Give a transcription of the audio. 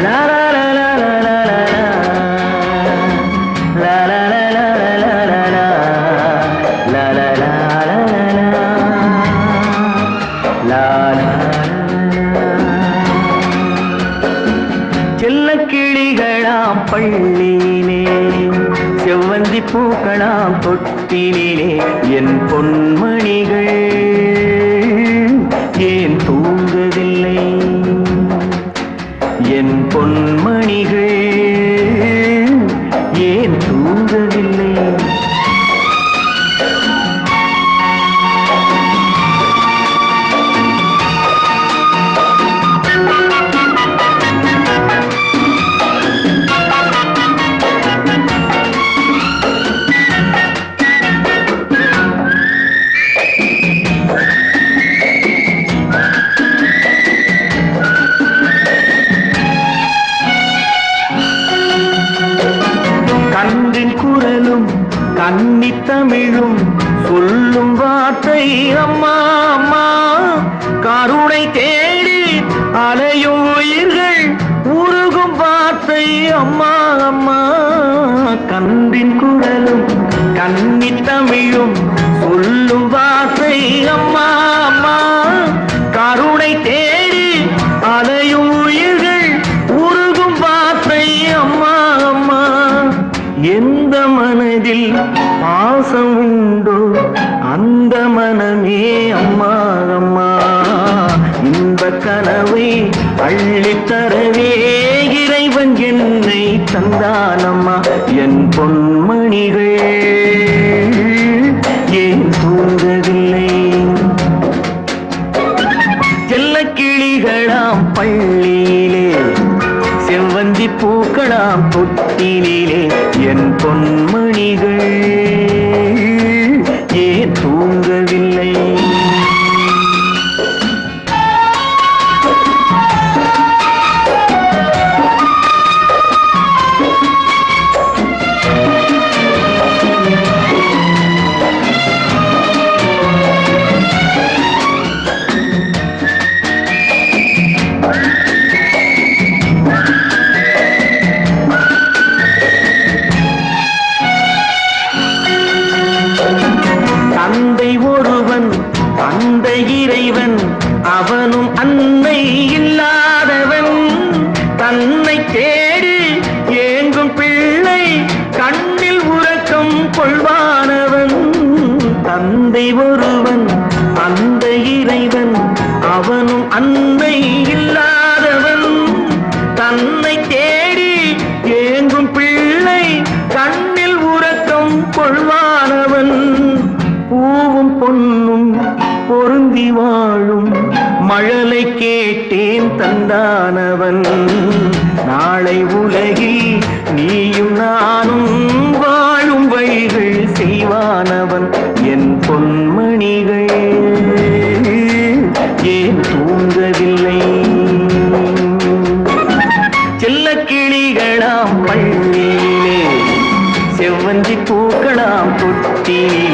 லா லா லா லா லா லா லா லா லா லா லா லா லா லா லா லா லா லா. செல்ல கிளிகளாம் பள்ளியிலே செவ்வந்தி பூக்களாம் தொட்டிலே என் பொன்மணிகள் ஏன் தூங்கவில்லை என் பொன்மணிகள் ஏன் தூங்கவில்லை கன்றின் குரலும் கன்னி தமிழும் சொல்லும் வார்த்தை அம்மா அம்மா கருணை தேடி அலையும் உயிர்கள் உருகும் வார்த்தை அம்மா அம்மா கன்றின் குரலும் கன்னி தமிழும் சொல்லும் வார்த்தை அம்மா அம்மா கருணை தேடி அலையும் உயிர்கள் உருகும் வார்த்தை அம்மா அம்மா. எந்த மனதில் பாசம் உண்டோ அந்த மனமே அம்மா அம்மா இன்ப கனவை அள்ளித்தரவே இறைவன் என்னை தந்தானம்மா என் பொன்மணிகள் ஏன் தூங்கவில்லை செல்ல கிளிகளாம் பள்ளியிலே செவ்வந்தி பூக்களாம் தொட்டிலே என் பொன்மணிகள் ஏன் தூங்கவில்லை தந்தை ஒருவன் அந்த இறைவன் அவனும் அன்னை இல்லாதவன் தன்னை தேடி ஏங்கும் பிள்ளை கண்ணில் உறக்கம் கொள்வானவன் தந்தை ஒருவன் அந்த இறைவன் அவனும் அன்னை இல்லாதவன் தன்னை தேடி ஏங்கும் பிள்ளை கண்ணில் உறக்கம் கொள்வானவன் பூவும் பொன்னும் பொருந்தி வாழும் மழலை கேட்டேன் தந்தானவன் நாளை உலகில் நீயும் நானும் வாழும் வழிகள் செய்வானவன் என் பொன்மணிகள் ஏன் தூங்கவில்லை செல்ல கிளிகளாம் பள்ளியிலே செவ்வந்தி பூக்களாம் தொட்டிலே